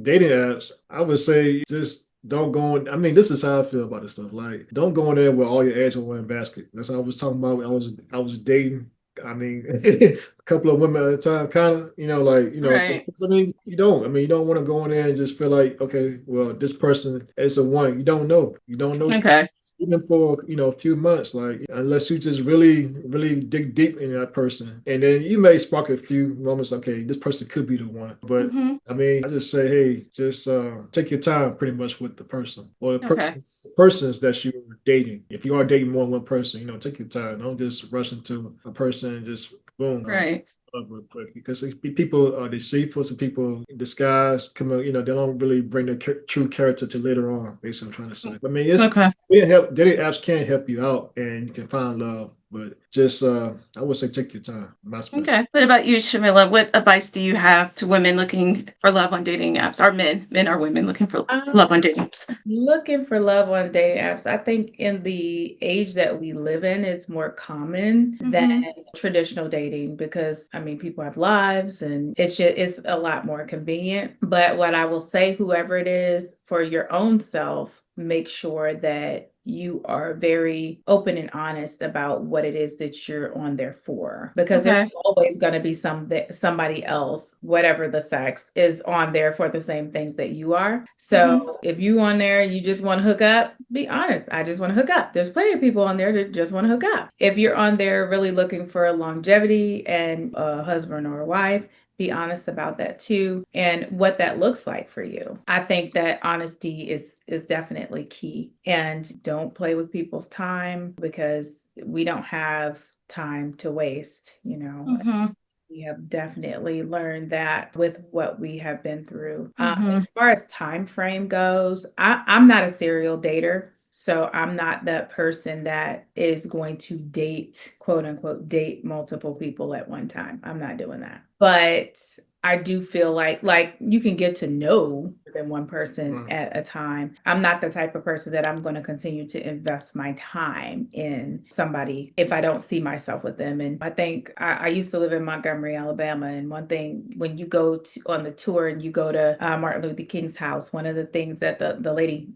dating apps, I would say just don't go in. I mean, this is how I feel about this stuff. Like, don't go in there with all your eggs in one basket. That's what I was talking about when I was dating. I mean, a couple of women at a time, kind of, Right. 'cause, I mean, you don't want to go in there and just feel like, okay, well, this person is the one. You don't know. You don't know Okay. even for a few months, like, unless you just really really dig deep in that person, and then you may spark a few moments. Okay, this person could be the one, but Mm-hmm. I mean, I just say, hey, just take your time, pretty much, with the person or the Okay. persons that you're dating. If you are dating more than one person, take your time. Don't just rush into a person and just boom. Right. Up real quick, because people are deceitful. Some people in disguise come out, they don't really bring their true character to later on. Basically, I'm trying to say. I mean, Okay. dating apps can help you out and you can find love, but just I would say take your time. My perspective. Okay. What about you, Shamila? What advice do you have to women looking for love on dating apps? Or men or women looking for Um, love on dating apps? Looking for love on dating apps. I think in the age that we live in, it's more common than Mm-hmm. traditional dating because I mean people have lives and it's a lot more convenient. But what I will say, whoever it is, for your own self, make sure that you are very open and honest about what it is that you're on there for, because there's Okay. always going to be somebody else, whatever the sex, is on there for the same things that you are. Mm-hmm. So if you on there, you just want to hook up, be honest. I just want to hook up. There's plenty of people on there that just want to hook up. If you're on there really looking for longevity and a husband or a wife, be honest about that too, and what that looks like for you. I think that honesty is definitely key, and don't play with people's time because we don't have time to waste. Mm-hmm. We have definitely learned that with what we have been through. Mm-hmm. As far as time frame goes, I'm not a serial dater. So I'm not that person that is going to date, quote unquote, date multiple people at one time. I'm not doing that. But I do feel like you can get to know more than one person Right. at a time. I'm not the type of person that I'm going to continue to invest my time in somebody if I don't see myself with them. And I think I used to live in Montgomery, Alabama. And one thing, when you go on the tour and you go to Martin Luther King's house, one of the things that the lady,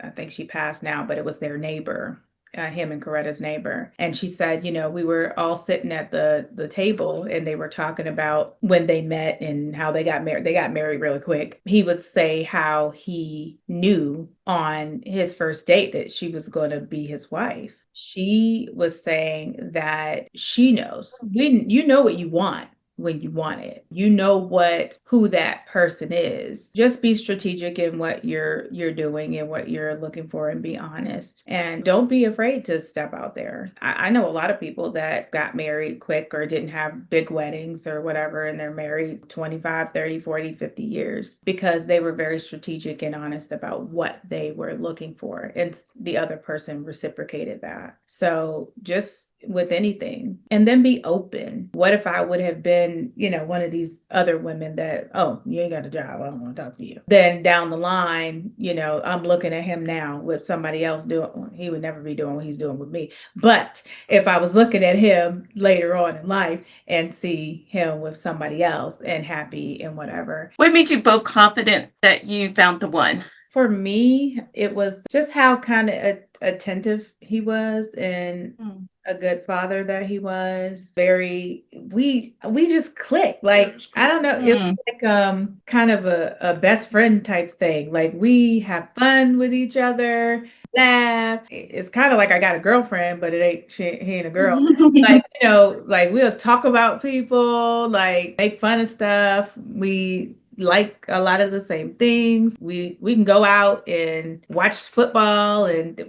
I think she passed now, but it was their neighbor, him and Coretta's neighbor. And she said, we were all sitting at the table and they were talking about when they met and how they got married. They got married really quick. He would say how he knew on his first date that she was going to be his wife. She was saying that she knows. You know what you want when you want it. You know who that person is. Just be strategic in what you're doing and what you're looking for, and be honest. And don't be afraid to step out there. I know a lot of people that got married quick or didn't have big weddings or whatever, and they're married 25, 30, 40, 50 years because they were very strategic and honest about what they were looking for. And the other person reciprocated that. So just with anything, and then be open. What if I would have been, one of these other women that, oh, you ain't got a job, I don't want to talk to you. Then down the line, I'm looking at him now with somebody else doing, he would never be doing what he's doing with me. But if I was looking at him later on in life and see him with somebody else and happy and whatever. What made you both confident that you found the one? For me, it was just how kind of attentive he was and a good father that he was. We just clicked. Like, I don't know, it was like kind of a best friend type thing. Like, we have fun with each other, laugh. It's kind of like I got a girlfriend, but he ain't a girl. Like, like we'll talk about people, like make fun of stuff. We like a lot of the same things. We can go out and watch football, and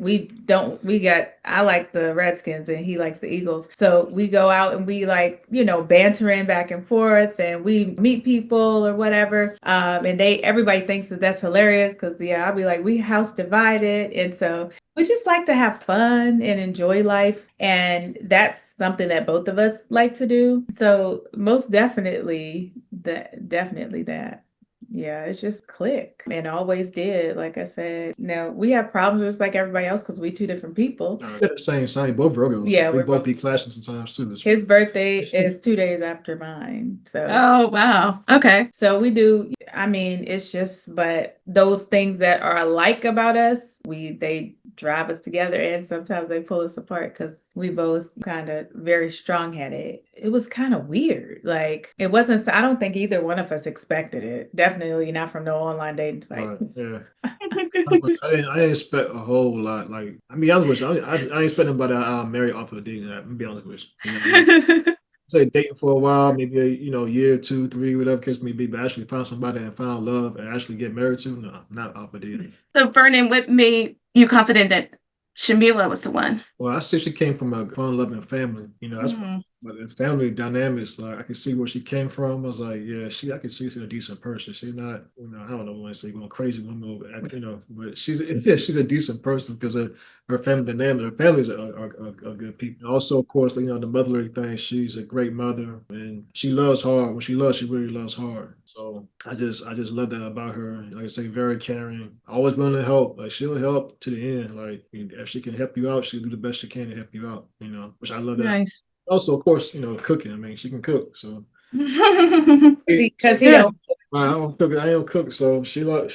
I like the Redskins and he likes the Eagles. So we go out and we like, bantering back and forth, and we meet people or whatever. And everybody thinks that that's hilarious because I'll be like, we house divided. And so we just like to have fun and enjoy life. And that's something that both of us like to do. So most definitely that. Yeah, it's just click and always did. Like I said, we have problems just like everybody else because we two different people. We're the same sign, both Virgos. Yeah, we both be clashing sometimes too. His birthday is 2 days after mine. So oh wow. Okay. So we do, it's just, but those things that are alike about us, they drive us together, and sometimes they pull us apart because we both kind of very strong-headed. It was kind of weird. Like, it wasn't, I don't think either one of us expected it. Definitely not from no online dating site. Yeah. I didn't expect a whole lot. Like, I mean, honest with you, I didn't expect anybody marry off of a dating app. I'm be honest with you. Say dating for a while, maybe a year, 2, 3, whatever case may be, but actually find somebody and find love and actually get married to, no, not off of dating. So Vernon, what made you confident that Shamila was the one? Well, I see she came from a fun-loving family. That's but the family dynamics. Like, I could see where she came from. I was like, yeah, I could see she's a decent person. She's not, I don't know when I say going crazy woman, but she's a decent person because her family dynamic. Her families are good people. Also, of course, the motherly thing. She's a great mother, and she loves hard. When she loves, she really loves hard. So I just love that about her. Like I say, very caring, always willing to help. Like, she'll help to the end. Like, if she can help you out, she'll do the best she can to help you out. Which I love that. Nice. Also, of course, cooking. I mean, she can cook. So because he don't. I don't cook. I don't cook. So she can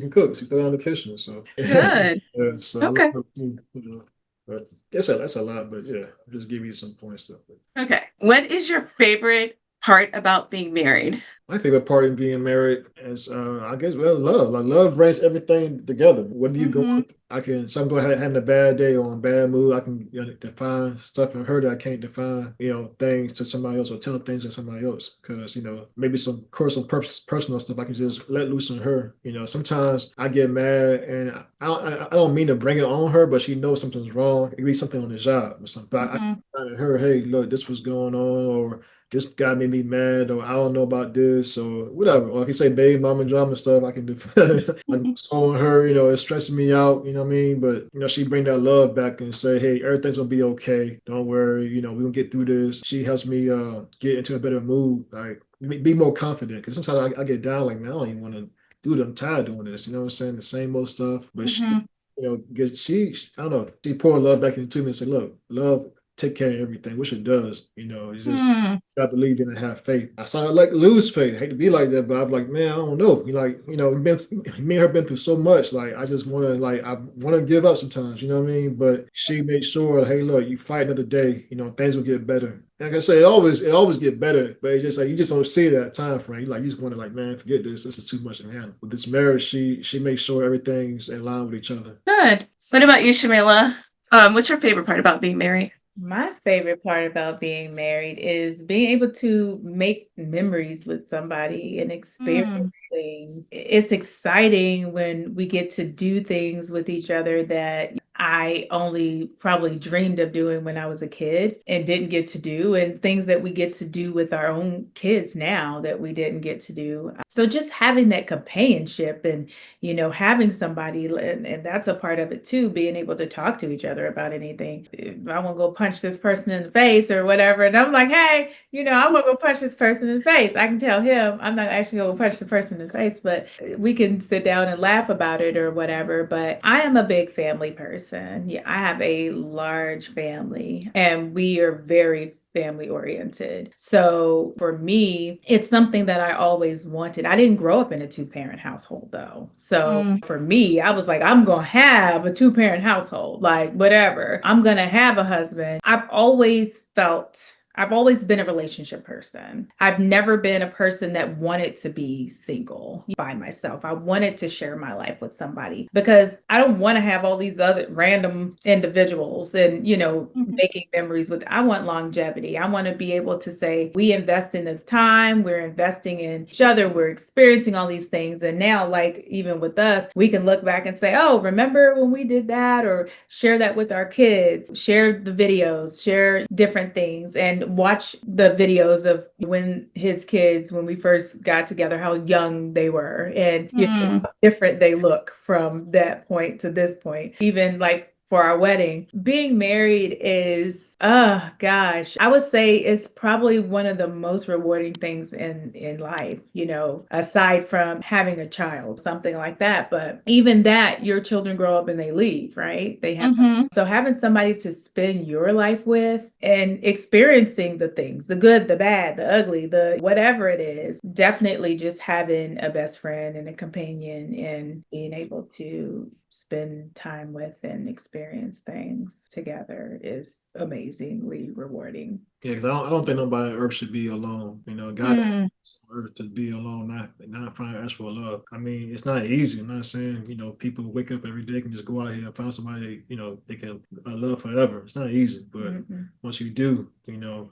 cook. She put on the kitchen. So good. Yeah, so okay. But that's a lot. But yeah, I'll just give you some points. Okay. What is your favorite part about being married? My favorite part of being married is, I guess, love. Like, love brings everything together. What do you go? I can, some go having a bad day or in a bad mood. I can define stuff in her that I can't define. Things to somebody else or tell things to somebody else. Because maybe some personal stuff I can just let loose on her. Sometimes I get mad and I don't mean to bring it on her, but she knows something's wrong. It could be something on the job or something. But I tell her, hey, look, this was going on, or this guy made me mad, or I don't know about this, or whatever. Or I can say, babe, mama drama stuff. I can do. I can on her, it's stressing me out. You know what I mean? But she bring that love back and say, hey, everything's gonna be okay. Don't worry. We're gonna get through this. She helps me get into a better mood, like be more confident. Because sometimes I get down, like, man, I don't even want to do it. I'm tired of doing this. You know what I'm saying? The same old stuff. But she, I don't know. She poured love back into me and said, look, love take care of everything, which it does. It's just got to believe in and have faith. I saw her like lose faith. I hate to be like that, but I'm like, man, I don't know. Me and her been through so much. Like, I just want to give up sometimes. You know what I mean? But she made sure, hey, look, you fight another day. Things will get better. Like I say, it always get better, but it's just like you just don't see that time frame. You just want to man, forget this. This is too much to handle. With this marriage, she makes sure everything's in line with each other. Good. What about you, Shamila? What's your favorite part about being married? My favorite part about being married is being able to make memories with somebody and experience things. It's exciting when we get to do things with each other that I only probably dreamed of doing when I was a kid and didn't get to do, and things that we get to do with our own kids now that we didn't get to do. So just having that companionship and, having somebody, and that's a part of it too, being able to talk to each other about anything. If I want to go punch this person in the face or whatever, and I'm like, hey, I want to go punch this person in the face. I can tell him I'm not actually going to punch the person in the face, but we can sit down and laugh about it or whatever. But I am a big family person. Yeah, I have a large family and we are very family oriented. So for me, it's something that I always wanted. I didn't grow up in a two-parent household though. So for me, I was like, I'm going to have a two-parent household, like whatever. I'm going to have a husband. I've always been a relationship person. I've never been a person that wanted to be single by myself. I wanted to share my life with somebody because I don't want to have all these other random individuals and, making memories with. I want longevity. I want to be able to say, we invest in this time, we're investing in each other, we're experiencing all these things. And now, like, even with us, we can look back and say, oh, remember when we did that, or share that with our kids, share the videos, share different things, and watch the videos of when we first got together, how young they were and how different they look from that point to this point. Even like for our wedding, being married is, oh gosh, I would say it's probably one of the most rewarding things in life, aside from having a child, something like that. But even that, your children grow up and they leave, right? So having somebody to spend your life with and experiencing the things, the good, the bad, the ugly, the whatever it is, definitely just having a best friend and a companion and being able to spend time with and experience things together is amazingly rewarding. Yeah, because I don't think nobody on earth should be alone. God on earth to be alone, not find actual love. I mean, it's not easy. I'm not saying people wake up every day can just go out here and find somebody they can love forever. It's not easy, but once you do, you'll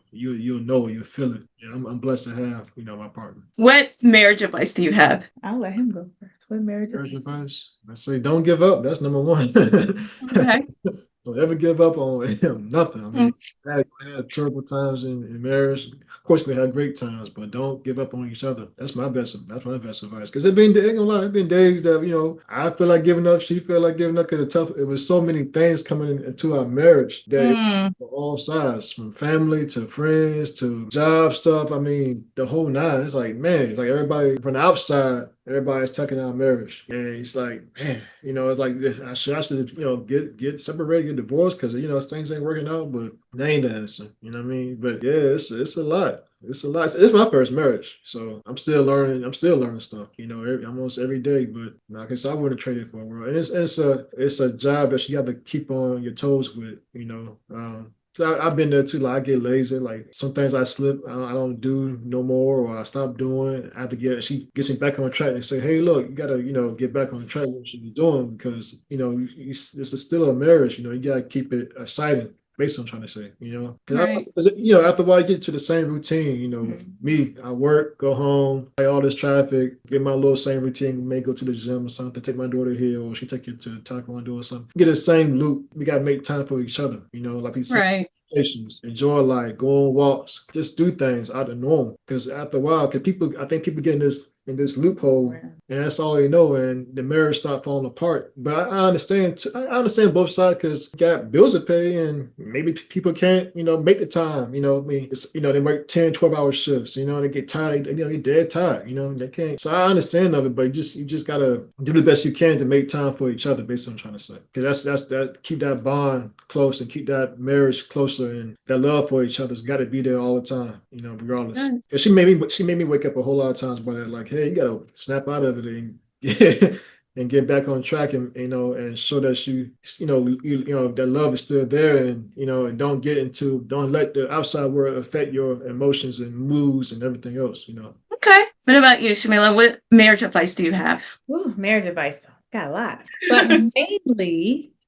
feel it. Yeah, I'm blessed to have my partner. What marriage advice do you have? I'll let him go first. What marriage advice? I say don't give up. That's number one. Okay. Don't ever give up on nothing. I mean, I had terrible times in marriage. Of course, we had great times, but don't give up on each other. That's my best advice. Because it been days that I feel like giving up, she feel like giving up because it was so many things coming into our marriage that all sides, from family to friends to job stuff. I mean, the whole nine. It's like, man, it's like everybody from the outside. Everybody's tucking out marriage, and it's like, man, it's like I should, get separated, get divorced, because things ain't working out. But that ain't the answer, you know what I mean? But yeah, it's a lot. It's a lot. It's my first marriage, so I'm still learning. I'm still learning stuff, almost every day. But like I said, I wouldn't trade it for a world. And it's a job that you have to keep on your toes with, I've been there too. Like I get lazy. Like some things I slip, I don't do no more, or I stop doing. I have to she gets me back on track and say, "Hey, look, you gotta, get back on track what you should be doing because, this is still a marriage. You gotta keep it exciting." Based on trying to say, Right. after a while, I get to the same routine. Me, I work, go home, play all this traffic, get my little same routine, may go to the gym or something, take my daughter here, or she take you to taekwondo or something. Get the same loop. We gotta make time for each other, like we said. Right. Enjoy life, go on walks, just do things out of the norm. Because after a while, I think people get in this loophole, and that's all they know, and the marriage start falling apart. But I understand. I understand both sides because you got bills to pay, and maybe people can't, make the time. I mean, it's, they work 10, 12-hour shifts. They get tired. They're dead tired. They can't. So I understand of it, but you just gotta do the best you can to make time for each other. Based on what I'm trying to say, because that keep that bond close and keep that marriage closer, and that love for each other's got to be there all the time. Regardless. Because she made me wake up a whole lot of times by that, like, hey, you gotta snap out of it and get back on track, and and show that that love is still there, and don't let the outside world affect your emotions and moods and everything else. Okay. What about you, Shamila? What marriage advice do you have? Ooh, marriage advice. Got a lot. But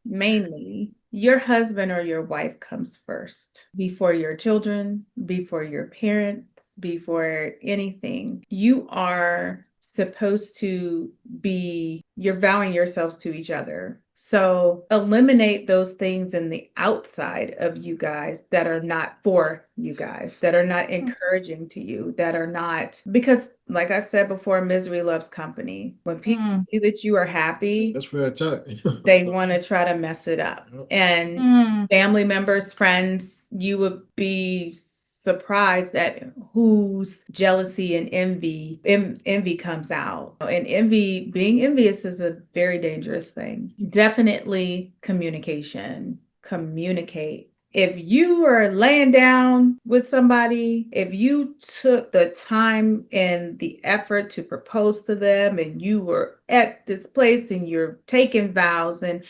mainly, your husband or your wife comes first before your children, before your parents, before anything. You are supposed to be, you're vowing yourselves to each other. So eliminate those things in the outside of you guys that are not for you guys, that are not encouraging to you, that are not, because like I said before, misery loves company. When people see that you are happy, That's where it's at. they want to try to mess it up. And family members, friends, you would be surprised at whose jealousy and envy comes out. And being envious is a very dangerous thing. Definitely communication. Communicate. If you are laying down with somebody, if you took the time and the effort to propose to them, and you were at this place and you're taking vows, and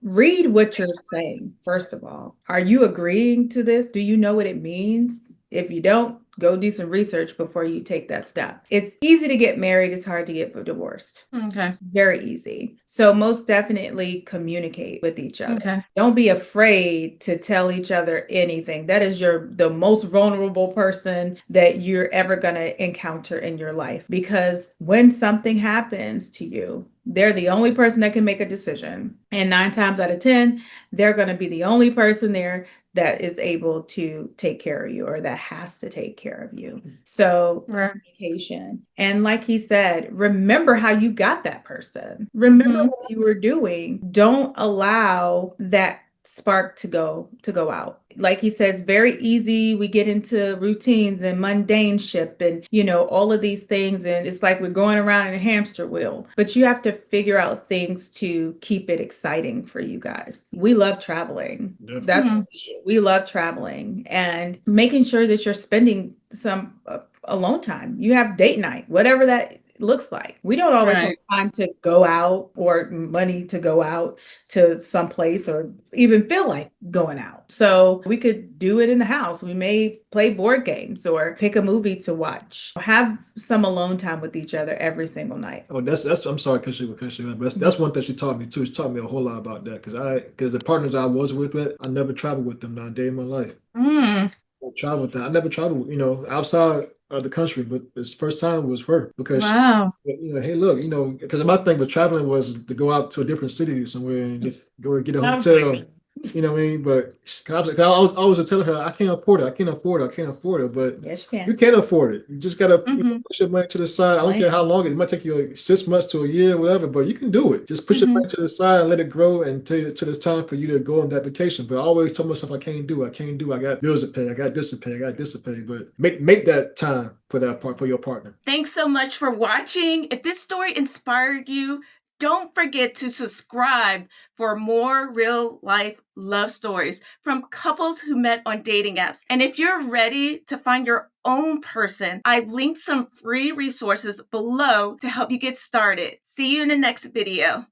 read what you're saying, first of all. Are you agreeing to this? Do you know what it means? If you don't, go do some research before you take that step. It's easy to get married. It's hard to get divorced. Okay. Very easy. So most definitely communicate with each other. Okay. Don't be afraid to tell each other anything. That is the most vulnerable person that you're ever going to encounter in your life. Because when something happens to you, they're the only person that can make a decision. And 9 times out of 10, they're going to be the only person there that is able to take care of you, or that has to take care of you. So communication. And like he said, remember how you got that person. Remember what you were doing. Don't allow that spark to go out. Like he said, it's very easy. We get into routines and mundaneship and, all of these things. And it's like we're going around in a hamster wheel. But you have to figure out things to keep it exciting for you guys. We love traveling. We love traveling and making sure that you're spending some alone time. You have date night, whatever that looks like. We don't always have time to go out or money to go out to some place or even feel like going out. So we could do it in the house. We may play board games or pick a movie to watch. Have some alone time with each other every single night. Oh, that's I'm sorry, but that's one thing she taught me too. She taught me a whole lot about that because the partners I was with, I never traveled with them not a day in my life. I traveled with them. I never traveled, outside of the country, but this first time was her because hey, look, because my thing with traveling was to go out to a different city somewhere and just go and get a hotel. You know what I mean? But I was always telling her, I can't afford it. But yes, you can. You can afford it. You just gotta push your money to the side. I don't care how long it might take you, 6 months to a year, whatever. But you can do it. Just push your money to the side and let it grow until it's time for you to go on that vacation. But I always tell myself, I can't do. I got bills to pay. I got this to pay. But make that time for your partner. Thanks so much for watching. If this story inspired you, don't forget to subscribe for more real life love stories from couples who met on dating apps. And if you're ready to find your own person, I've linked some free resources below to help you get started. See you in the next video.